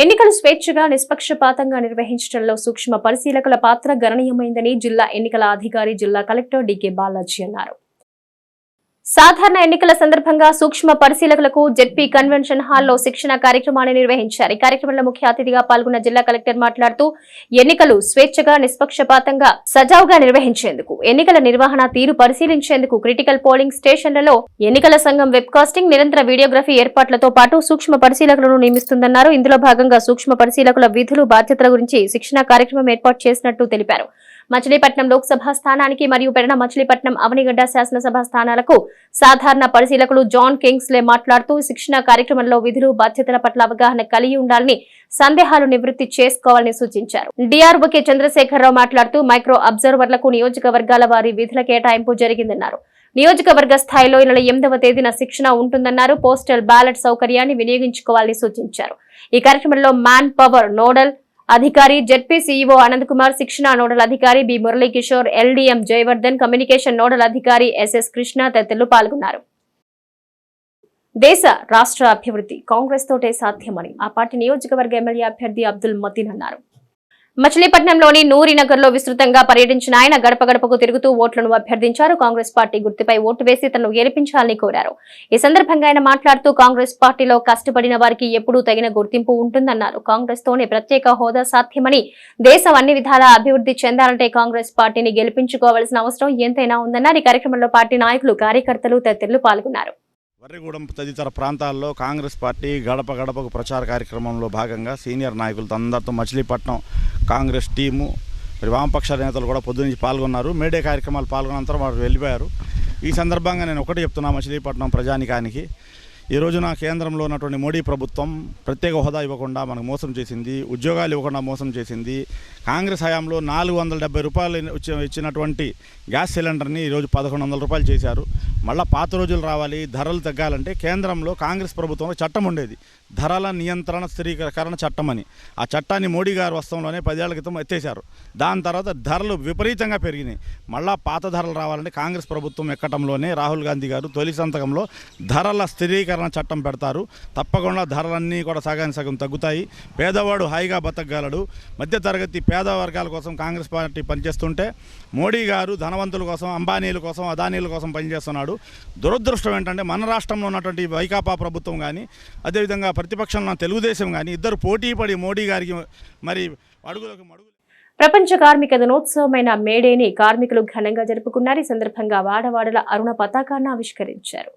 ఎన్నికలు స్వేచ్ఛగా నిష్పక్షపాతంగా నిర్వహించడంలో సూక్ష్మ పరిశీలకుల పాత్ర గణనీయమైందని జిల్లా ఎన్నికల అధికారి జిల్లా కలెక్టర్ డికే బాలాజీ అన్నారు. సాధారణ ఎన్నికల సందర్భంగా సూక్ష్మ పరిశీలకులకు జెడ్పీ కన్వెన్షన్ హాల్లో శిక్షణ కార్యక్రమాన్ని నిర్వహించారు. ఈ కార్యక్రమంలో ముఖ్య అతిథిగా పాల్గొన్న జిల్లా కలెక్టర్ మాట్లాడుతూ ఎన్నికలు స్వేచ్ఛగా నిష్పక్షపాతంగా సజావుగా నిర్వహించేందుకు ఎన్నికల నిర్వహణ తీరు పరిశీలించేందుకు క్రిటికల్ పోలింగ్ స్టేషన్లలో ఎన్నికల సంఘం వెబ్కాస్టింగ్ నిరంతర వీడియోగ్రఫీ ఏర్పాట్లతో పాటు సూక్ష్మ పరిశీలకులను నియమిస్తుందన్నారు. ఇందులో భాగంగా సూక్ష్మ పరిశీలకుల విధులు బాధ్యతల గురించి శిక్షణ కార్యక్రమం ఏర్పాటు చేసినట్టు తెలిపారు. మచిలీపట్నం లోక్సభ స్థానానికి మరియు పెరణ మచిలీపట్నం అవనిగడ్డ శాసనసభ స్థానాలకు సాధారణ పరిశీలకులు జాన్ కింగ్స్లే మాట్లాడుతూ శిక్షణ కార్యక్రమంలో విధులు బాధ్యతల పట్ల అవగాహన కలిగి ఉండాలని, సందేహాలు నివృత్తి చేసుకోవాలని సూచించారు. డిఆర్ఓ కె చంద్రశేఖరరావు మాట్లాడుతూ మైక్రో అబ్జర్వర్లకు నియోజకవర్గాల వారి విధుల కేటాయింపు జరిగిందన్నారు. నియోజకవర్గ స్థాయిలో ఈ నెల 8వ తేదీన శిక్షణ ఉంటుందన్నారు. పోస్టల్ బ్యాలెట్ సౌకర్యాన్ని వినియోగించుకోవాలని సూచించారు. ఈ కార్యక్రమంలో మ్యాన్ పవర్ నోడల్ అధికారి జెడ్పీ సీఈఓ అనంత్ కుమార్, శిక్షణ నోడల్ అధికారి B Muralikishore, LDM Jayavardhan, communication nodal అధికారి ఎస్ఎస్ కృష్ణ తదితరులు పాల్గొన్నారు. దేశ రాష్ట్ర అభివృద్ధి కాంగ్రెస్ తోటే సాధ్యమని ఆ పార్టీ నియోజకవర్గ ఎమ్మెల్యే అభ్యర్థి అబ్దుల్ మతీన్ అన్నారు. మచిలీపట్నంలోని నూరినగర్ లో విస్తృతంగా పర్యటించిన ఆయన గడప గడపకు తిరుగుతూ ఓట్లను అభ్యర్థించారు. కాంగ్రెస్ పార్టీ గుర్తుపై ఓటు వేసి తనను గెలిపించాలని కోరారు. ఈ సందర్భంగా ఆయన మాట్లాడుతూ కాంగ్రెస్ పార్టీలో కష్టపడిన వారికి ఎప్పుడూ తగిన గుర్తింపు ఉంటుందన్నారు. కాంగ్రెస్ తోనే ప్రత్యేక హోదా సాధ్యమని, దేశం అన్ని విధాలా అభివృద్ధి చెందాలంటే కాంగ్రెస్ పార్టీని గెలిపించుకోవాల్సిన అవసరం ఎంతైనా ఉందన్నారు. ఈ కార్యక్రమంలో పార్టీ నాయకులు, కార్యకర్తలు తదితరులు పాల్గొన్నారు. వర్రిగూడెం తదితర ప్రాంతాల్లో కాంగ్రెస్ పార్టీ గడప గడపకు ప్రచార కార్యక్రమంలో భాగంగా సీనియర్ నాయకులతో అందరితో మచిలీపట్నం కాంగ్రెస్ టీము మరి వామపక్ష నేతలు కూడా పొద్దునుంచి పాల్గొన్నారు. మేడే కార్యక్రమాలు పాల్గొన్నంతరం వారు వెళ్ళిపోయారు. ఈ సందర్భంగా నేను ఒకటి చెప్తున్నా మచిలీపట్నం ప్రజానికానికి, ఈ రోజున కేంద్రంలో ఉన్నటువంటి మోడీ ప్రభుత్వం ప్రత్యేక హోదా ఇవ్వకుండా మనకు మోసం చేసింది, ఉద్యోగాలు ఇవ్వకుండా మోసం చేసింది. కాంగ్రెస్ హయాంలో 470 రూపాయలు ఇచ్చినటువంటి గ్యాస్ సిలిండర్ని ఈరోజు 1100 రూపాయలు చేశారు. మళ్ళీ పాత రోజులు రావాలి, ధరలు తగ్గాలంటే కేంద్రంలో కాంగ్రెస్ ప్రభుత్వంలో చట్టం ఉండేది, ధరల నియంత్రణ స్థిరీకరణ చట్టం అని. ఆ చట్టాన్ని మోడీ గారు వస్తంలోనే 10 ఏళ్ల క్రితం ఎత్తేశారు. దాని తర్వాత ధరలు విపరీతంగా పెరిగినాయి. మళ్ళా పాత ధరలు రావాలంటే కాంగ్రెస్ ప్రభుత్వం ఎక్కడంలోనే రాహుల్ గాంధీ గారు తొలి సంతకంలో ధరల స్థిరీకరణ చట్టం పెడతారు. తప్పకుండా ధరలన్నీ కూడా సగానికి సగం తగ్గుతాయి. పేదవాడు హాయిగా బతకగలడు. మధ్యతరగతి పేద వర్గాల కోసం కాంగ్రెస్ పార్టీ పనిచేస్తుంటే మోడీ గారు ధనవంతుల కోసం, అంబానీల కోసం, అదానీల కోసం పనిచేస్తున్నాడు. దురదృష్టం ఏంటంటే మన రాష్ట్రంలో ఉన్నటువంటి వైకాపా ప్రభుత్వం కానీ, అదేవిధంగా ప్రతిపక్షంలో తెలుగుదేశం కానీ ఇద్దరు పోటీ పడి మోడీ గారికి మరి అడుగులకు మడుగు. ప్రపంచ కార్మిక దినోత్సవమైన మేడేని కార్మికులు ఘనంగా జరుపుకున్నారు. ఈ సందర్భంగా వాడవాడల అరుణ పతాకాన్ని ఆవిష్కరించారు.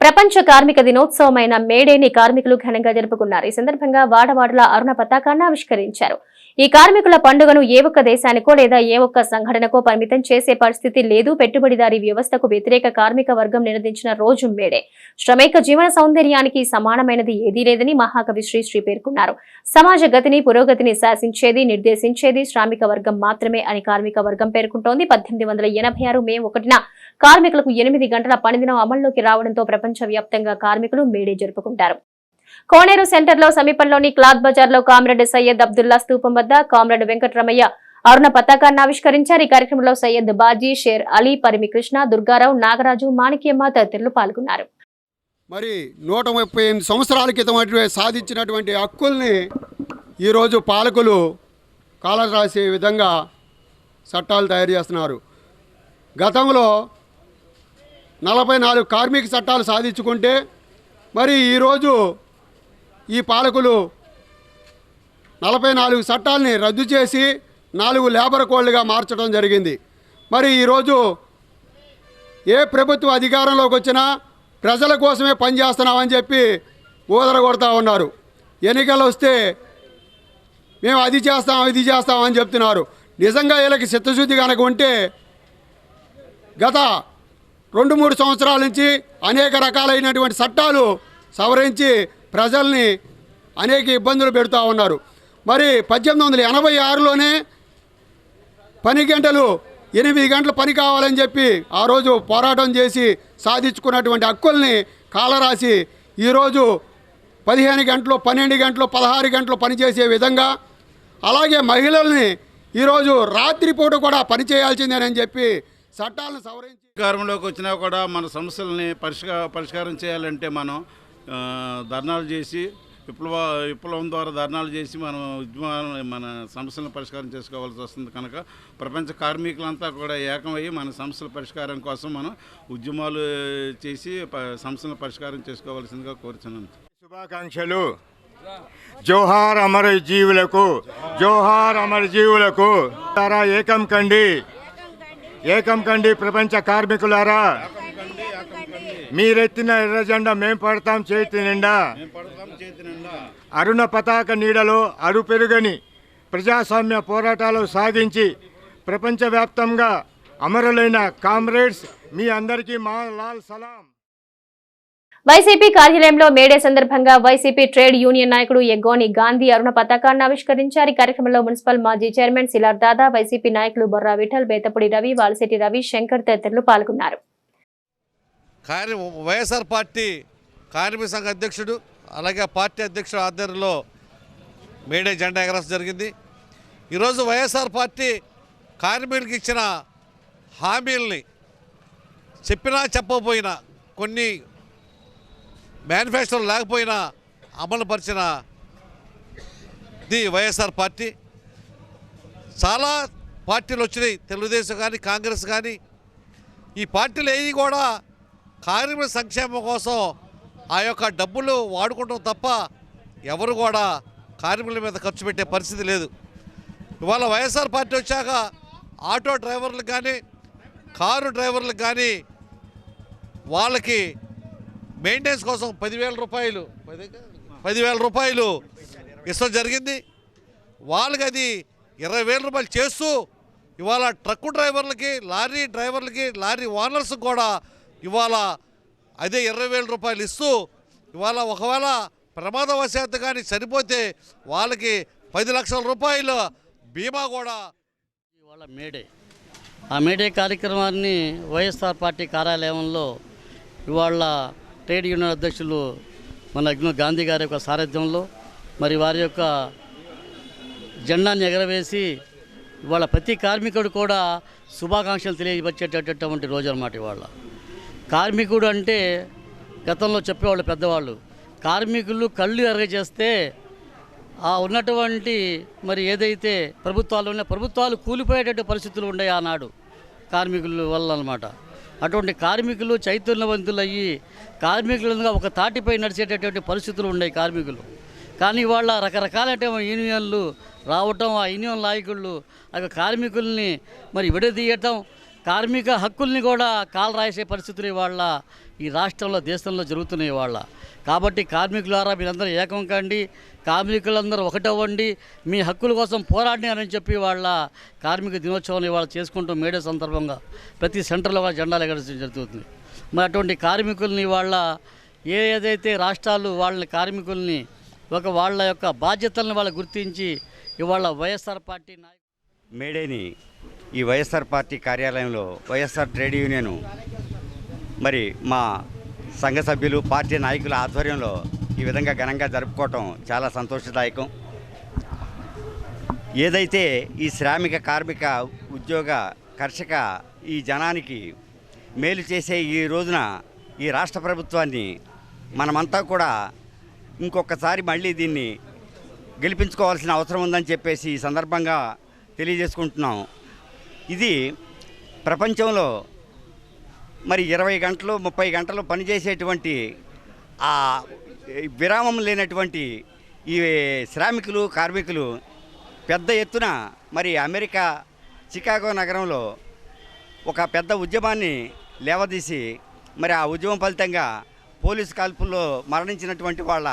ప్రపంచ కార్మిక దినోత్సవమైన మేడేని కార్మికులు ఘనంగా జరుపుకున్నారు. ఈ సందర్భంగా వాడవాడల అరుణ పతాకాన్ని ఆవిష్కరించారు. ఈ కార్మికుల పండుగను ఏ ఒక్క దేశానికో లేదా ఏ ఒక్క సంఘటనకో పరిమితం చేసే పరిస్థితి లేదు. పెట్టుబడిదారీ వ్యవస్థకు వ్యతిరేక కార్మిక వర్గం నినదించిన రోజు మేడే. శ్రమిక జీవన సౌందర్యానికి సమానమైనది ఏదీ లేదని మహాకవి శ్రీశ్రీ పేర్కొన్నారు. సమాజ గతిని, పురోగతిని శాసించేది, నిర్దేశించేది శ్రామిక వర్గం మాత్రమే అని కార్మిక వర్గం పేర్కొంటోంది. 1886 మే 1న కార్మికులకు 8 గంటల పనిదినం అమల్లోకి రావడంతో ప్రపంచవ్యాప్తంగా కార్మికులు మేడే జరుపుకుంటారు. కోనేరు సెంటర్లో సమీపంలోని క్లాత్ బజార్లో కామ్రేడ్ సయ్యద్ అబ్దుల్లా స్తూపం వద్ద కామ్రేడ్ వెంకటరమయ్య అరుణ పతాకాన్ని ఆవిష్కరించారు. ఈ కార్యక్రమంలో సయ్యద్ బాజీ, షేర్ అలీ, పరిమి కృష్ణ, దుర్గారావు, నాగరాజు, మాణిక్యమ్మ తదితరులు పాల్గొన్నారు. మరి 138 సంవత్సరాల క్రితం సాధించినటువంటి హక్కుల్ని ఈరోజు పాలకులు కాలర్ రాసే విధంగా చట్టాలు తయారు చేస్తున్నారు. గతంలో 44 కార్మిక చట్టాలు సాధించుకుంటే మరి ఈరోజు ఈ పాలకులు 44 చట్టాలని రద్దు చేసి 4 లేబర్ కోడ్లుగా మార్చడం జరిగింది. మరి ఈరోజు ఏ ప్రభుత్వ అధికారంలోకి వచ్చినా ప్రజల కోసమే పనిచేస్తున్నామని చెప్పి ఊదర కొడతా ఉన్నారు. ఎన్నికలు వస్తే మేము అది చేస్తాం, ఇది చేస్తామని చెప్తున్నారు. నిజంగా వీళ్ళకి చిత్తశుద్ధి కనుక ఉంటే గత 2-3 సంవత్సరాల నుంచి అనేక రకాలైనటువంటి చట్టాలు సవరించి ప్రజల్ని అనేక ఇబ్బందులు పెడుతూ ఉన్నారు. మరి 1886లోనే పని గంటలు 8 గంటలు పని కావాలని చెప్పి ఆ రోజు పోరాటం చేసి సాధించుకున్నటువంటి హక్కుల్ని కాలరాసి ఈరోజు 15 గంటలు, 12 గంటలు, 16 గంటలు పనిచేసే విధంగా, అలాగే మహిళల్ని ఈరోజు రాత్రిపూట కూడా పనిచేయాల్సిందేనని చెప్పి చట్టాలను సవరించి అధికారంలోకి వచ్చినా కూడా మన సమస్యలని పరిష్కారం చేయాలంటే మనం ధర్నాలు చేసి విప్లవం ద్వారా ధర్నాలు చేసి మనం ఉద్యమాలను మన సమస్యలను పరిష్కారం చేసుకోవాల్సి వస్తుంది కనుక ప్రపంచ కార్మికులంతా కూడా ఏకమయ్యి మన సమస్యల పరిష్కారం కోసం మనం ఉద్యమాలు చేసి సమస్యలను పరిష్కారం చేసుకోవాల్సిందిగా కోరుచున్నాను. శుభాకాంక్షలు. జోహార్ అమర జీవులకు, జోహార్ అమర జీవులకు. ఏకం కండి ప్రపంచ కార్మికులారా, మీరెత్తిన ఎర్ర జెండా మేం పడతాం చేతి నిండా. అరుణ పతాక నీడలో అరుపెరుగని ప్రజాస్వామ్య పోరాటాలు సాగించి ప్రపంచవ్యాప్తంగా అమరులైన కామ్రేడ్స్ మీ అందరికీ మా లాల్ సలాం. వైసీపీ కార్యాలయంలో మేడే సందర్భంగా వైసీపీ ట్రేడ్ యూనియన్ నాయకుడు ఎగ్గోని గాంధీ అరుణ పతాకాన్ని ఆవిష్కరించారు. ఈ కార్యక్రమంలో మున్సిపల్ మాజీ చైర్మన్ సిలార్ దాదా, వైసీపీ నాయకులు బొర్రా విఠల్, బేతపూడి రవి, వాలశెట్టి రవి, శంకర్ తదితరులు పాల్గొన్నారు. వైఎస్ఆర్ పార్టీ కార్మిక సంఘ అధ్యక్షుడు అలాగే పార్టీ అధ్యక్షుడు ఆధ్వర్యంలో మేడే జెండా ఎగరడం జరిగింది. ఈరోజు వైఎస్ఆర్ పార్టీ కార్మికులకు ఇచ్చిన హామీల్ని చెప్పినా చెప్పకపోయినా, కొన్ని మేనిఫెస్టోలు లేకపోయినా అమలు పరిచిన వైఎస్ఆర్ పార్టీ. చాలా పార్టీలు వచ్చినాయి, తెలుగుదేశం కానీ కాంగ్రెస్ కానీ. ఈ పార్టీలు ఏవి కూడా కార్మిక సంక్షేమం కోసం ఆ యొక్క డబ్బులు వాడుకుంటాం తప్ప ఎవరు కూడా కార్మికుల మీద ఖర్చు పెట్టే పరిస్థితి లేదు. ఇవాళ వైఎస్ఆర్ పార్టీ వచ్చాక ఆటో డ్రైవర్లకు కానీ కారు డ్రైవర్లకు కానీ వాళ్ళకి మెయింటెనెన్స్ కోసం 10,000 రూపాయలు ఇష్టం జరిగింది. వాళ్ళకి అది 20,000 రూపాయలు చేస్తూ ఇవాళ ట్రక్కు డ్రైవర్లకి, లారీ డ్రైవర్లకి, లారీ ఓనర్స్కి కూడా ఇవాళ అదే 20,000 రూపాయలు ఇస్తూ ఇవాళ ఒకవేళ ప్రమాదవశాత్తు కానీ చనిపోతే వాళ్ళకి 10 లక్షల రూపాయలు బీమా కూడా. ఇవాళ ఆ మేడే కార్యక్రమాన్ని వైఎస్ఆర్ పార్టీ కార్యాలయంలో ఇవాళ ట్రేడ్ యూనియన్ అధ్యక్షులు మన గాంధీ గారి యొక్క సారథ్యంలో మరి వారి యొక్క జెండాన్ని ఎగరవేసి ఇవాళ ప్రతి కార్మికుడు కూడా శుభాకాంక్షలు తెలియపరిచేటటువంటి రోజు అన్నమాట. ఇవాళ కార్మికుడు అంటే గతంలో చెప్పేవాళ్ళు పెద్దవాళ్ళు, కార్మికులు కళ్ళు ఎరగజేస్తే ఆ ఉన్నటువంటి మరి ఏదైతే ప్రభుత్వాలు కూలిపోయేటటువంటి పరిస్థితులు ఉన్నాయి ఆనాడు కార్మికుల వల్ల అన్నమాట. అటువంటి కార్మికులు చైతన్యవంతులయ్యి కార్మికులుగా ఒక తాటిపై నడిచేటటువంటి పరిస్థితులు ఉన్నాయి కార్మికులు. కానీ వాళ్ళ రకరకాలైన యూనియన్లు రావటం, ఆ యూనియన్ నాయకుళ్ళు ఆ కార్మికుల్ని మరి విడదీయటం, కార్మిక హక్కుల్ని కూడా కాలు రాసే పరిస్థితులు ఇవాళ ఈ రాష్ట్రంలో దేశంలో జరుగుతున్నాయి ఇవాళ. కాబట్టి కార్మికులారా మీరందరూ ఏకం కండి, కార్మికులందరూ ఒకటవ్వండి, మీ హక్కుల కోసం పోరాడినారని చెప్పి వాళ్ళ కార్మిక దినోత్సవం ఇవాళ చేసుకుంటూ మేడే సందర్భంగా ప్రతి సెంటర్లో జెండాలు ఎగరడం జరుగుతుంది. మరి అటువంటి కార్మికుల్ని వాళ్ళ ఏదైతే రాష్ట్రాలు వాళ్ళని కార్మికుల్ని వాళ్ళ యొక్క బాధ్యతలను వాళ్ళు గుర్తించి ఇవాళ వైఎస్ఆర్ పార్టీ మేడేని ఈ వైఎస్ఆర్ పార్టీ కార్యాలయంలో వైఎస్ఆర్ ట్రేడ్ యూనియన్ మరి మా సంఘ సభ్యులు పార్టీ నాయకుల ఆధ్వర్యంలో ఈ విధంగా ఘనంగా జరుపుకోవటం చాలా సంతోషదాయకం. ఏదైతే ఈ శ్రామిక కార్మిక ఉద్యోగ కర్షక ఈ జనానికి మేలు చేసే ఈ రోజున ఈ రాష్ట్ర ప్రభుత్వాన్ని మనమంతా కూడా ఇంకొకసారి మళ్ళీ దీన్ని గెలిపించుకోవాల్సిన అవసరం ఉందని చెప్పేసి ఈ సందర్భంగా తెలియజేసుకుంటున్నాం. ఇది ప్రపంచంలో మరి 20 గంటలు 30 గంటలు పనిచేసేటువంటి ఆ విరామం లేనటువంటి ఈ శ్రామికులు కార్మికులు పెద్ద ఎత్తున మరి అమెరికా చికాగో నగరంలో ఒక పెద్ద ఉద్యమాన్ని లేవదీసి మరి ఆ ఉద్యమం ఫలితంగా పోలీసు కాల్పుల్లో మరణించినటువంటి వాళ్ళ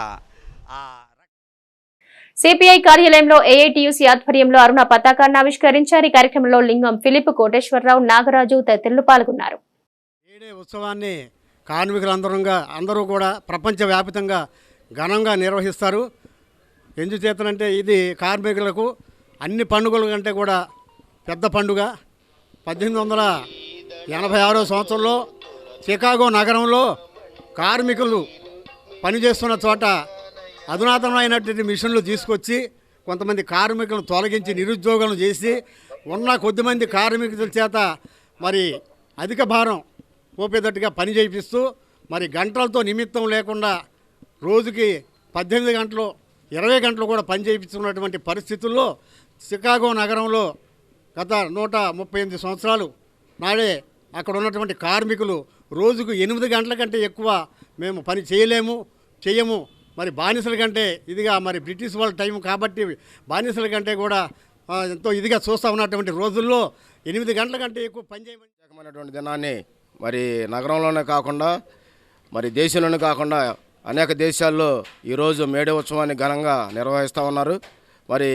సిపిఐ కార్యాలయంలో ఏఐటియుసి ఆధ్వర్యంలో అరుణ పతాకాన్ని ఆవిష్కరించారు. ఈ కార్యక్రమంలో లింగం ఫిలిప్, కోటేశ్వరరావు, నాగరాజు తదితరులు పాల్గొన్నారు. మేడే ఉత్సవాన్ని అందరూ కూడా ప్రపంచవ్యాప్తంగా ఘనంగా నిర్వహిస్తారు. ఎందుచేతనంటే ఇది కార్మికులకు అన్ని పండుగల కంటే కూడా పెద్ద పండుగ. 1886 సంవత్సరంలో చికాగో నగరంలో కార్మికులు పనిచేస్తున్న చోట అధునాతనమైనటువంటి మిషన్లు తీసుకొచ్చి కొంతమంది కార్మికులను తొలగించి నిరుద్యోగులను చేసి ఉన్న కొద్దిమంది కార్మికుల చేత మరి అధిక భారం మోపేటట్టుగా పని చేయిస్తూ మరి గంటలతో నిమిత్తం లేకుండా రోజుకి 18 గంటలు 20 గంటలు కూడా పనిచేయిస్తున్నటువంటి పరిస్థితుల్లో చికాగో నగరంలో గత 138 సంవత్సరాలు నాడే అక్కడ ఉన్నటువంటి కార్మికులు రోజుకు 8 గంటల కంటే ఎక్కువ మేము పని చేయము. మరి బానిసల కంటే ఇదిగా మరి బ్రిటిష్ వాళ్ళ టైం కాబట్టి బానిసల కంటే కూడా ఎంతో ఇదిగా చూస్తూ ఉన్నటువంటి రోజుల్లో 8 గంటల కంటే ఎక్కువ పని చేయమని దినాన్ని మరి నగరంలోనే కాకుండా మరి దేశంలోనే కాకుండా అనేక దేశాల్లో ఈరోజు మేడే ఉత్సవాన్ని ఘనంగా నిర్వహిస్తూ ఉన్నారు. మరి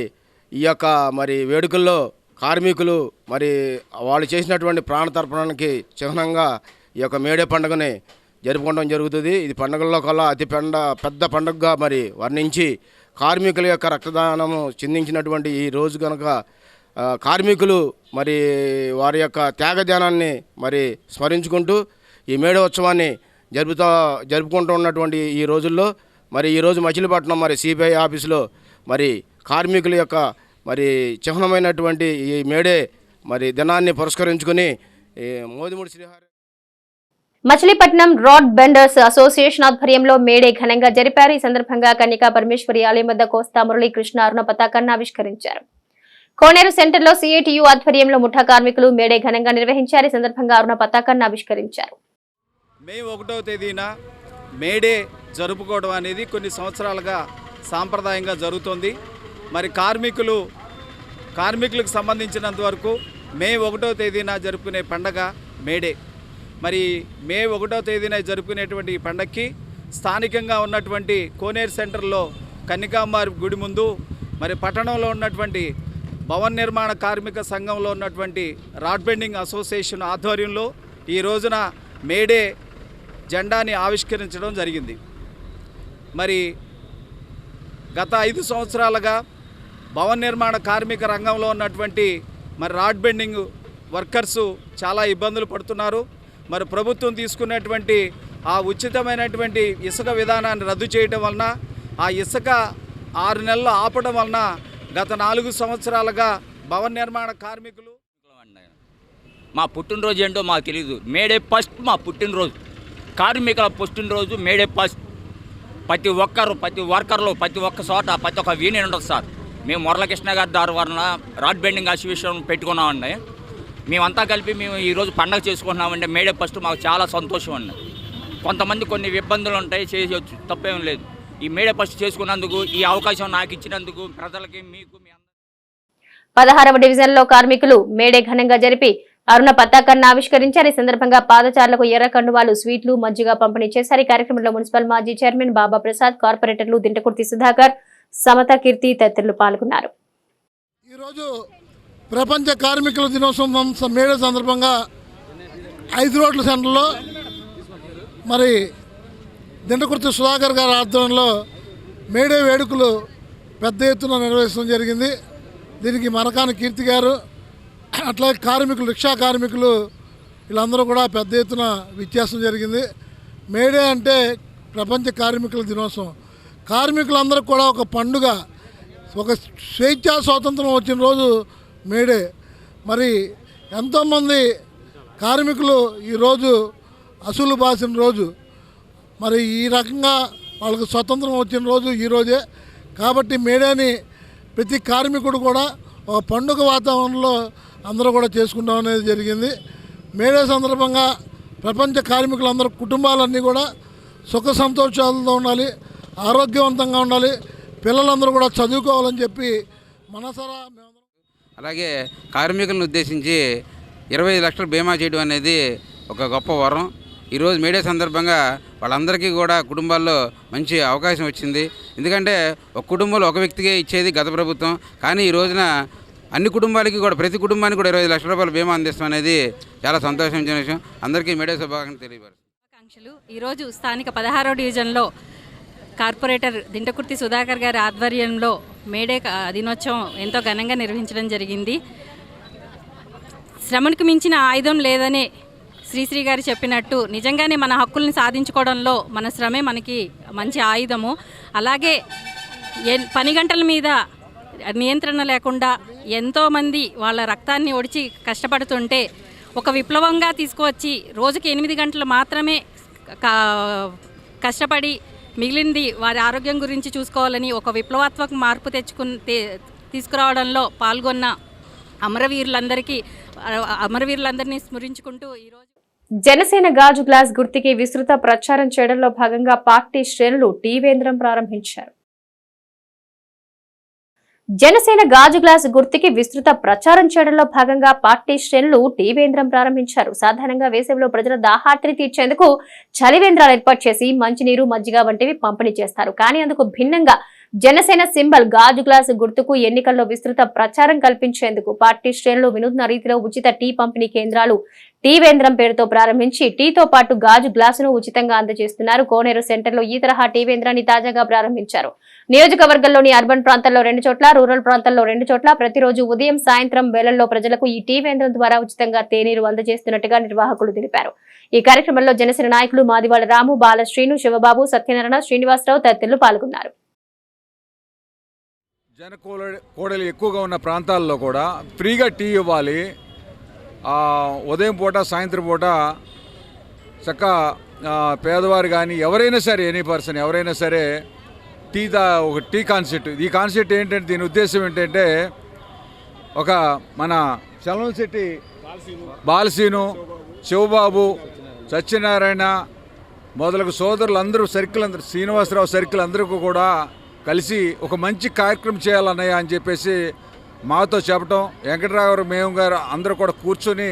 ఈ యొక్క మరి వేడుకల్లో కార్మికులు మరి వాళ్ళు చేసినటువంటి ప్రాణతర్పణానికి చిహ్నంగా ఈ యొక్క మేడే పండుగని జరుపుకోవడం జరుగుతుంది. ఇది పండుగల్లో కల్లా పెద్ద పండుగగా మరి వర్ణించి కార్మికుల యొక్క రక్తదానము చిందించినటువంటి ఈ రోజు కనుక కార్మికులు మరి వారి యొక్క త్యాగదానాన్ని మరి స్మరించుకుంటూ ఈ మేడే ఉత్సవాన్ని జరుపుకుంటూ ఉన్నటువంటి ఈ రోజుల్లో మరి ఈరోజు మచిలీపట్నం మరి సిపిఐ ఆఫీసులో మరి కార్మికుల యొక్క మరి చిహ్నమైనటువంటి ఈ మేడే మరి దినాన్ని పురస్కరించుకుని Modimudi Srihari Machilipatnam rod benders association ఆధ్వర్యంలో మేడే ఘనంగా జరిపారు. ఈ సందర్భంగా కన్యకా పరమేశ్వరి ఆలయం వద్ద కోస్తా మురళీకృష్ణ అరుణ పతాకాన్ని ఆవిష్కరించారు. కోనేరు సెంటర్లో సిఐటియు ఆధ్వర్యంలో ముఠా కార్మికులు మేడే ఘనంగా నిర్వహించారు. ఈ సందర్భంగా అరుణ పతాకాన్ని ఆవిష్కరించారు. మే 1వ తేదీన మేడే జరుపుకోవడం అనేది కొన్ని సంవత్సరాలుగా సాంప్రదాయంగా జరుగుతుంది. మరి కార్మికులకు సంబంధించినంత వరకు మే 1వ తేదీన జరుపుకునే పండగ మేడే. మరి మే 1వ తేదీన జరుపుకునేటువంటి ఈ పండగకి స్థానికంగా ఉన్నటువంటి కోనేరు సెంటర్లో కన్యకాంబారి గుడి ముందు మరి పట్టణంలో ఉన్నటువంటి భవన నిర్మాణ కార్మిక సంఘంలో ఉన్నటువంటి రాడ్ బెండింగ్ అసోసియేషన్ ఆధ్వర్యంలో ఈ రోజున మేడే జెండాని ఆవిష్కరించడం జరిగింది. మరి గత 5 సంవత్సరాలుగా భవన నిర్మాణ కార్మిక రంగంలో ఉన్నటువంటి మరి రాడ్ బెండింగ్ వర్కర్సు చాలా ఇబ్బందులు పడుతున్నారు. మరి ప్రభుత్వం తీసుకున్నటువంటి ఆ ఉచితమైనటువంటి ఇసుక విధానాన్ని రద్దు చేయడం వలన ఆ ఇసుక 6 నెలలు ఆపడం వలన గత 4 సంవత్సరాలుగా భవన నిర్మాణ కార్మికులు మా పుట్టినరోజు ఏంటో మాకు తెలియదు. మేడే ఫస్ట్ మా పుట్టినరోజు, కార్మికుల పుట్టినరోజు మేడే ఫస్ట్. ప్రతి వర్కర్లు ప్రతి ఒక్క చోట ప్రతి ఒక్క యూనియన్ ఉంటుంది సార్. మేము మురళకృష్ణ గారి దారి వలన రాడ్ బెండింగ్ అసోసియేషన్ పెట్టుకున్నామండి. మేమంతా కలిపి మేము ఈరోజు పండగ చేసుకుంటున్నామండి. మేడే ఫస్ట్ మాకు చాలా సంతోషం అండి. కొంతమంది కొన్ని ఇబ్బందులు ఉంటాయి, చేయవచ్చు, తప్పేం లేదు. ఈ మేడే ఫస్ట్ చేసుకున్నందుకు, ఈ అవకాశం నాకు ఇచ్చినందుకు ప్రజలకి మీకు 16వ డివిజన్లో కార్మికులు మేడే ఘనంగా జరిపి అరుణ పతాకాన్ని ఆవిష్కరించారు. ఈ సందర్భంగా పాదచారులకు ఎర్ర కండువాలు, స్వీట్లు, మజ్జిగ పంపిణీ చేశారు. ఈ కార్యక్రమంలో మున్సిపల్ మాజీ చైర్మన్ బాబా ప్రసాద్, కార్పొరేటర్లు దింటకుర్తి సుధాకర్, సమత కీర్తి తదితరులు పాల్గొన్నారు. ఈరోజు ప్రపంచ కార్మికుల దినోత్సవం మేడే సందర్భంగా 5 రోడ్ల సెంటర్లో మరి దింటకుర్తి సుధాకర్ గారి ఆధ్వర్యంలో మేడే వేడుకలు పెద్ద ఎత్తున నిర్వహించడం జరిగింది. దీనికి మరకాని కీర్తి గారు, అట్లాగే కార్మికులు, రిక్షా కార్మికులు వీళ్ళందరూ కూడా పెద్ద ఎత్తున విచ్చేసం జరిగింది. మేడే అంటే ప్రపంచ కార్మికుల దినోత్సవం. కార్మికులందరూ కూడా ఒక పండుగ, ఒక స్వేచ్ఛా స్వాతంత్రం వచ్చిన రోజు మేడే. మరి ఎంతోమంది కార్మికులు ఈరోజు అసూలు బాసిన రోజు, మరి ఈ రకంగా వాళ్ళకు స్వతంత్రం వచ్చిన రోజు ఈరోజే. కాబట్టి మేడేని ప్రతి కార్మికుడు కూడా ఒక పండుగ వాతావరణంలో అందరూ కూడా చేసుకుంటాం అనేది జరిగింది. మేడే సందర్భంగా ప్రపంచ కార్మికులందరూ కుటుంబాలన్నీ కూడా సుఖ సంతోషాలతో ఉండాలి, ఆరోగ్యవంతంగా ఉండాలి, పిల్లలందరూ కూడా చదువుకోవాలని చెప్పి మనసారా. అలాగే కార్మికులను ఉద్దేశించి 25 లక్షల బీమా చేయడం అనేది ఒక గొప్ప వరం. ఈరోజు మేడే సందర్భంగా వాళ్ళందరికీ కూడా కుటుంబాల్లో మంచి అవకాశం వచ్చింది. ఎందుకంటే ఒక కుటుంబంలో ఒక వ్యక్తికే ఇచ్చేది గత ప్రభుత్వం, కానీ ఈ రోజున అన్ని కుటుంబాలకి కూడా, ప్రతి కుటుంబానికి కూడా 25 లక్షల రూపాయల బీమా అందిస్తాం అనేది చాలా సంతోషించిన విషయం. అందరికీ మేడే శుభాకాంక్షలు తెలియపరుస్తాను. ఈరోజు స్థానిక 16వ డివిజన్లో కార్పొరేటర్ దింటకుర్తి సుధాకర్ గారి ఆధ్వర్యంలో మేడే దినోత్సవం ఎంతో ఘనంగా నిర్వహించడం జరిగింది. శ్రమకు మించిన ఆయుధం లేదనే శ్రీశ్రీ గారు చెప్పినట్టు నిజంగానే మన హక్కుల్ని సాధించుకోవడంలో మన శ్రమే మనకి మంచి ఆయుధము. అలాగే పని గంటల మీద నియంత్రణ లేకుండా ఎంతోమంది వాళ్ళ రక్తాన్ని ఒడిచి కష్టపడుతుంటే ఒక విప్లవంగా తీసుకువచ్చి రోజుకి 8 గంటలు మాత్రమే కష్టపడి మిగిలింది వారి ఆరోగ్యం గురించి చూసుకోవాలని ఒక విప్లవాత్మక మార్పు తీసుకురావడంలో పాల్గొన్న అమరవీరులందరినీ స్మరించుకుంటూ ఈరోజు జనసేన గాజు గ్లాస్ గుర్తుకి విస్తృత ప్రచారం చేయడంలో భాగంగా పార్టీ శ్రేణులు టీవేంద్రం ప్రారంభించారు. జనసేన గాజు గ్లాస్ గుర్తుకి విస్తృత ప్రచారం చేయడంలో భాగంగా పార్టీ శ్రేణులు టీవేంద్రం ప్రారంభించారు. సాధారణంగా వేసవిలో ప్రజల దాహార్తిని తీర్చేందుకు చలివేంద్రాలు ఏర్పాటు చేసి మంచినీరు, మజ్జిగ వంటివి పంపిణీ చేస్తారు. కానీ అందుకు భిన్నంగా జనసేన సింబల్ గాజు గ్లాస్ గుర్తుకు ఎన్నికల్లో విస్తృత ప్రచారం కల్పించేందుకు పార్టీ శ్రేణులు వినూత్న రీతిలో ఉచిత టీ పంపిణీ కేంద్రాలు టీవేంద్రం పేరుతో ప్రారంభించి టీతో పాటు గాజు గ్లాసును ఉచితంగా అందజేస్తున్నారు. కోనేరు సెంటర్లో ఈ తరహా టీవేంద్రాన్ని తాజాగా ప్రారంభించారు. నియోజకవర్గంలోని అర్బన్ ప్రాంతాల్లో 2 చోట్ల, రూరల్ ప్రాంతాల్లో 2 చోట్ల ప్రతిరోజు ఉదయం, సాయంత్రం వేళల్లో ప్రజలకు ఈ టీవేంద్రం ద్వారా ఉచితంగా తేనీరు అందజేస్తున్నట్టుగా నిర్వాహకులు తెలిపారు. ఈ కార్యక్రమంలో జనసేన నాయకులు మాదివాళ్ల రాము, బాలశ్రీను, శివబాబు, సత్యనారాయణ, శ్రీనివాసరావు తదితరులు పాల్గొన్నారు. జనకోడలు ఎక్కువగా ఉన్న ప్రాంతాల్లో కూడా ఫ్రీగా టీ ఇవ్వాలి. ఉదయం పూట, సాయంత్రం పూట చక్క పేదవారు కానీ ఎవరైనా సరే, ఎనీ పర్సన్ ఎవరైనా సరే ఒక టీ కాన్సెప్ట్. ఈ కాన్సెప్ట్ ఏంటంటే, దీని ఉద్దేశం ఏంటంటే, ఒక మన చలనశెట్టి బాలసీను, శివబాబు, సత్యనారాయణ మొదలగు సోదరులందరూ శ్రీనివాసరావు సర్కిల్ అందరికీ కూడా కలిసి ఒక మంచి కార్యక్రమం చేయాలన్నయ్య అని చెప్పేసి మాతో చెప్పడం, వెంకటరావు గారు, మేము గారు అందరూ కూడా కూర్చొని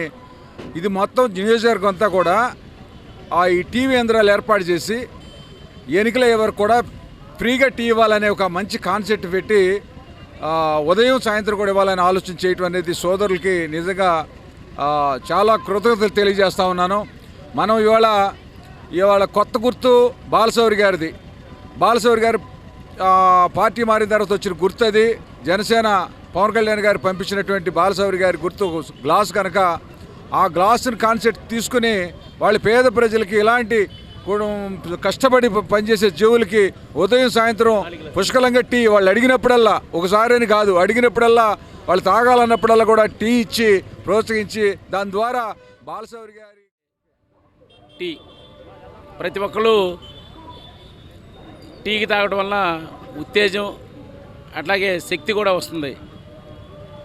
ఇది మొత్తం నియోజకవర్గం అంతా కూడా ఈ టీవీ యంత్రాలు ఏర్పాటు చేసి ఎన్నికల ఎవరు కూడా ఫ్రీగా టీ ఇవ్వాలనే ఒక మంచి కాన్సెప్ట్ పెట్టి ఉదయం, సాయంత్రం కూడా ఇవ్వాలని ఆలోచన చేయటం అనేది సోదరులకి నిజంగా చాలా కృతజ్ఞతలు తెలియజేస్తూ ఉన్నాను. మనం ఇవాళ కొత్త గుర్తు బాలశౌరి గారిది. బాలశౌరి గారు పార్టీ మారిన తర్వాత వచ్చిన గుర్తు అది. జనసేన పవన్ కళ్యాణ్ గారు పంపించినటువంటి బాలశౌరి గారి గుర్తు గ్లాస్ కనుక ఆ గ్లాసుని కాన్సెప్ట్ తీసుకుని వాళ్ళు పేద ప్రజలకి ఇలాంటి కష్టపడి పనిచేసే జీవులకి ఉదయం, సాయంత్రం పుష్కలంగా టీ వాళ్ళు అడిగినప్పుడల్లా, ఒకసారి అని కాదు, అడిగినప్పుడల్లా వాళ్ళు తాగాలన్నప్పుడల్లా కూడా టీ ఇచ్చి ప్రోత్సహించి దాని ద్వారా బాలశౌరి గారి టీ ప్రతి ఒక్కరు టీకి తాగడం వల్ల ఉత్తేజం అట్లాగే శక్తి కూడా వస్తుంది.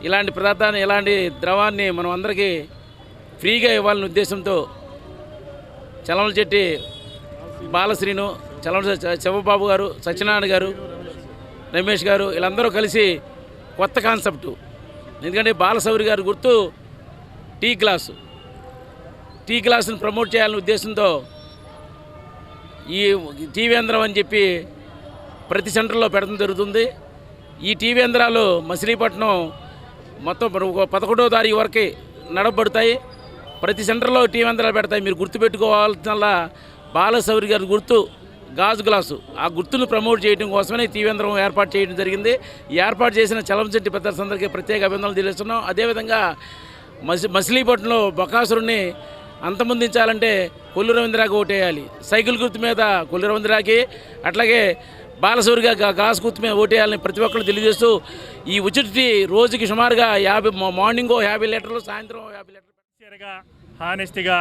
ఇలాంటి పదార్థాన్ని, ఇలాంటి ద్రవాన్ని మనం అందరికీ ఫ్రీగా ఇవ్వాలనే ఉద్దేశంతో చలమలచెట్టి బాలశ్రీను, శివబాబు గారు, సత్యనారాయణ గారు, రమేష్ గారు వీళ్ళందరూ కలిసి కొత్త కాన్సెప్టు. ఎందుకంటే బాలశౌరి గారి గుర్తు టీ గ్లాసును ప్రమోట్ చేయాలనే ఉద్దేశంతో ఈ టీవేంద్రం అని చెప్పి ప్రతి సెంటర్లో పెట్టడం జరుగుతుంది. ఈ టీవేంద్రాలు మచిలీపట్నం మొత్తం 11వ తారీఖు వరకు నడబడతాయి. ప్రతి సెంటర్లో టీవేంద్రాలు పెడతాయి. మీరు గుర్తుపెట్టుకోవాల్సిన బాలశౌరి గారి గుర్తు గాజు గ్లాసు. ఆ గుర్తును ప్రమోట్ చేయడం కోసమే టీవేంద్రం ఏర్పాటు చేయడం జరిగింది. ఈ ఏర్పాటు చేసిన చలంశెట్టి పెద్దర్స్ అందరికీ ప్రత్యేక అభినందనలు తెలియజేస్తున్నాం. అదేవిధంగా మచిలీపట్నంలో బకాసురుణ్ణి అంతమొందించాలంటే కొల్లు రవీంద్రకి ఓటేయాలి. సైకిల్ గుర్తు మీద కొల్లు రవీంద్రకి, అట్లాగే బాలశౌరిగా గ్లాస్ గుర్తు మీద ఓటేయాలని ప్రతి ఒక్కరు తెలియజేస్తూ ఈ ఉచిత టీ రోజుకి సుమారుగా 50 మార్నింగ్ 50 లీటర్లు, సాయంత్రం 50 లీటర్లు హానెస్ట్గా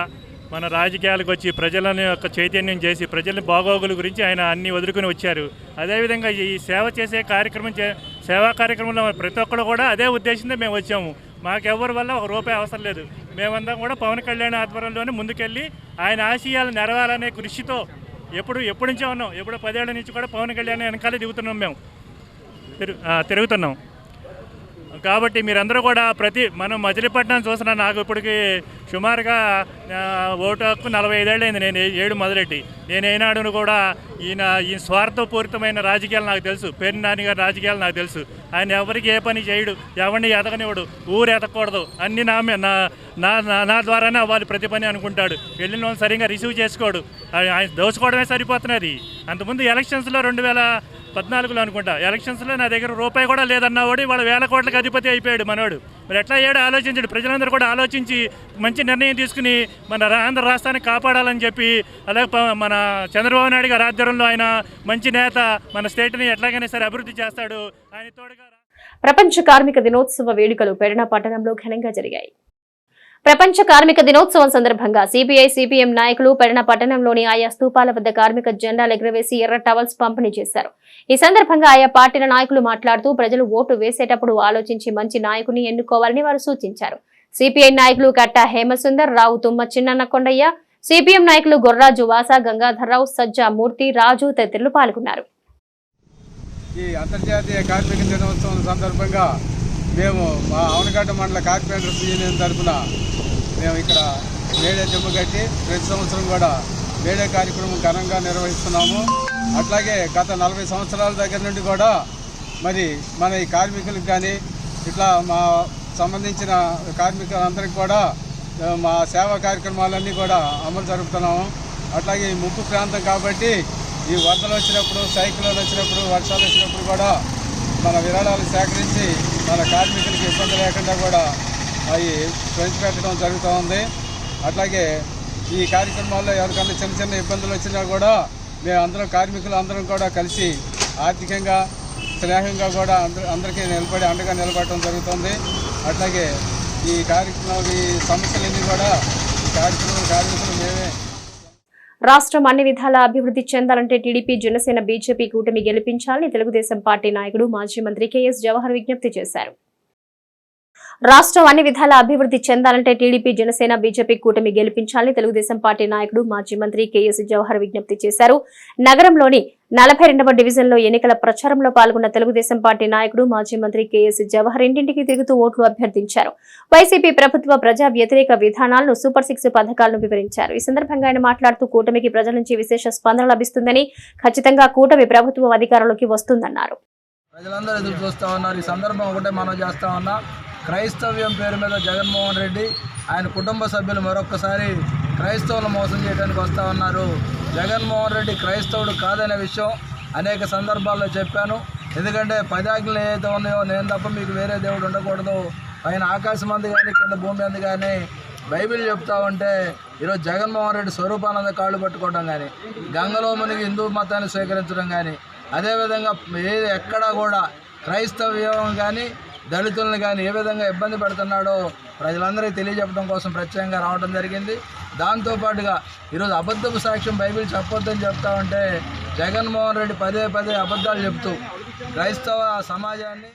మన రాజకీయాలకు వచ్చి ప్రజలను యొక్క చైతన్యం చేసి ప్రజల బాగోగుల గురించి ఆయన అన్ని వదులుకొని వచ్చారు. అదేవిధంగా ఈ సేవ చేసే సేవా కార్యక్రమంలో ప్రతి ఒక్కరు కూడా అదే ఉద్దేశంతో మేము వచ్చాము. మాకెవరి వల్ల ₹1 అవసరం లేదు. మేమందరం కూడా పవన్ కళ్యాణ్ ఆధ్వర్యంలోనే ముందుకెళ్ళి ఆయన ఆశయాలు నెరవేరాలనే కృషితో ఎప్పటి నుంచో ఉన్నాం. 10 ఏళ్ల నుంచి కూడా పవన్ కళ్యాణ్ వెనకాలే దిగుతున్నాం, మేము తిరుగుతున్నాం. కాబట్టి మీరందరూ కూడా మనం మచిలీపట్నం చూసిన నాకు ఇప్పటికి సుమారుగా ఓటు హక్కు 45 ఏళ్ళు అయింది. నేను 7 మొదలెట్టి నేను ఏనాడును కూడా ఈ స్వార్థపూరితమైన రాజకీయాలు నాకు తెలుసు. పేరు నాని గారి రాజకీయాలు నాకు తెలుసు. ఆయన ఎవరికి ఏ పని చేయడు, ఎవరిని ఎదగనివ్వడు, ఊరు ఎదగకూడదు, అన్నీ నా ద్వారానే అవ్వాలి ప్రతి పని అనుకుంటాడు. వెళ్ళిన వాళ్ళు సరిగ్గా రిసీవ్ చేసుకోడు, ఆయన దోచుకోవడమే సరిపోతున్నది. అంతకుముందు ఎలక్షన్స్లో 2014లో అనుకుంటా, ఎలక్షన్స్లో నా దగ్గర ₹1 కూడా లేదన్నవాడు ఇవాళ 1000 కోట్లకు అధిపతి అయిపోయాడు మనోడు. మరి ఎట్లా అయ్యాడు ఆలోచించాడు. ప్రజలందరూ కూడా ఆలోచించి మంచి నిర్ణయం తీసుకుని మన ఆంధ్ర రాష్ట్రాన్ని కాపాడాలని చెప్పి, అలాగే మన చంద్రబాబు నాయుడు గారి ఆధ్వర్యంలో ఆయన మంచి నేత, మన స్టేట్ని ఎట్లాగైనా సరే అభివృద్ధి చేస్తాడు. ఆయన తోడుగా ప్రపంచ కార్మిక దినోత్సవ వేడుకలు పెడన పట్టణంలో ఘనంగా జరిగాయి. ప్రపంచ కార్మిక దినోత్సవం సందర్భంగా సిపిఐ సిపిఎం నాయకులు పెడన పట్టణంలోని ఆయా స్తూపాల వద్ద కార్మిక జెండాలు ఎగురవేసి ఎర్ర టవల్స్ పంపిణీ చేశారు. ఈ సందర్భంగా ఆయా పార్టీల నాయకులు మాట్లాడుతూ ప్రజలు ఓటు వేసేటప్పుడు ఆలోచించి మంచి నాయకుని ఎన్నుకోవాలని వారు సూచించారు. సిపిఐ నాయకులు కట్టా హేమసుందర్, రావు తుమ్మ చిన్నన్న కొండయ్య, సిపిఎం నాయకులు గొర్రాజు వాస, గంగాధర్రావు, సజ్జా మూర్తి, రాజు తదితరులు పాల్గొన్నారు. ఈ అంతర్జాతీయ కార్మిక దినోత్సవం సందర్భంగా మేము మా అవనగడ్డ మండల కార్పొరేటర్స్ యూనియన్ తరఫున మేము ఇక్కడ మేడే జమ్ము కట్టి ప్రతి సంవత్సరం కూడా మేడే కార్యక్రమం ఘనంగా నిర్వహిస్తున్నాము. అట్లాగే గత 40 సంవత్సరాల దగ్గర నుండి కూడా మరి మన ఈ కార్మికులకు కానీ ఇట్లా మా సంబంధించిన కార్మికులందరికీ కూడా మా సేవా కార్యక్రమాలన్నీ కూడా అమలు జరుపుతున్నాము. అట్లాగే ఈ ముప్పు ప్రాంతం కాబట్టి ఈ వరదలు వచ్చినప్పుడు, సైక్లోన్ వచ్చినప్పుడు, వర్షాలు వచ్చినప్పుడు కూడా మన విరాళాలు సేకరించి మన కార్మికులకి ఇబ్బంది లేకుండా కూడా అవి పంచిపెట్టడం జరుగుతూ ఉంది. అట్లాగే ఈ కార్యక్రమాల్లో ఎవరికైనా చిన్న చిన్న ఇబ్బందులు వచ్చినా కూడా మేము అందరం కార్మికులు అందరం కూడా కలిసి ఆర్థికంగా స్నేహంగా కూడా అందరికీ నిలబడి అండగా నిలబడటం జరుగుతుంది. అట్లాగే ఈ కార్యక్రమం ఈ సమస్యలన్నీ కూడా కార్మికులు మేమే. రాష్ట్రం అన్ని విధాల అభివృద్ధి చెందాలంటే టీడీపీ, జనసేన, బీజేపీ కూటమి గెలిపించాలని తెలుగుదేశం పార్టీ నాయకుడు మాజీ మంత్రి కేఎస్ జవహర్ విజ్ఞప్తి చేశారు. రాష్ట్రం అన్ని విధాల అభివృద్ధి చెందాలంటే టీడీపీ, జనసేన, బీజేపీ కూటమి గెలిపించాలని తెలుగుదేశం పార్టీ నాయకుడు మాజీ మంత్రి కేఎస్ జవహర్ విజ్ఞప్తి చేశారు. నగరంలోని 42వ డివిజన్లో ఎన్నికల ప్రచారంలో పాల్గొన్న తెలుగుదేశం పార్టీ నాయకుడు మాజీ మంత్రి కేఎస్ జవహర్ ఇంటింటికి తిరుగుతూ ఓట్లు అభ్యర్థించారు. వైసీపీ ప్రభుత్వ ప్రజా వ్యతిరేక విధానాలను, సూపర్ 6 పథకాలను వివరించారు. ఈ సందర్భంగా ఆయన మాట్లాడుతూ కూటమికి ప్రజల నుంచి విశేష స్పందన లభిస్తుందని, ఖచ్చితంగా కూటమి ప్రభుత్వం అధికారంలోకి వస్తుందన్నారు. ప్రజలందరూ ఎదురు చూస్తా ఉన్నారు. ఈ సందర్భం ఒకటే మనం చేస్తా ఉన్నా, క్రైస్తవ్యం పేరు మీద జగన్మోహన్ రెడ్డి ఆయన కుటుంబ సభ్యులు మరొక్కసారి క్రైస్తవులను మోసం చేయడానికి వస్తూ ఉన్నారు. జగన్మోహన్ రెడ్డి క్రైస్తవుడు కాదనే విషయం అనేక సందర్భాల్లో చెప్పాను. ఎందుకంటే 10 ఆజ్ఞలు ఏదైతే ఉన్నాయో నేను తప్ప మీకు వేరే దేవుడు ఉండకూడదు, పైన ఆకాశం అంది కానీ కింద భూమి అంది కానీ బైబిల్ చెప్తా ఉంటే ఈరోజు జగన్మోహన్ రెడ్డి స్వరూపానంద కాళ్ళు పట్టుకోవడం కానీ, గంగలో మునిగి హిందూ మతాన్ని స్వీకరించడం కానీ, అదేవిధంగా ఎక్కడా కూడా క్రైస్తవ్యం కానీ దళితులను కానీ ఏ విధంగా ఇబ్బంది పెడుతున్నాడో ప్రజలందరికీ తెలియజెప్పడం కోసం ప్రత్యేకంగా రావడం జరిగింది. దాంతోపాటుగా ఈరోజు అబద్ధపు సాక్ష్యం బైబిల్ చెప్పొద్దని చెప్తా ఉంటే జగన్మోహన్ రెడ్డి పదే అబద్ధాలు చెప్తూ క్రైస్తవ సమాజాన్ని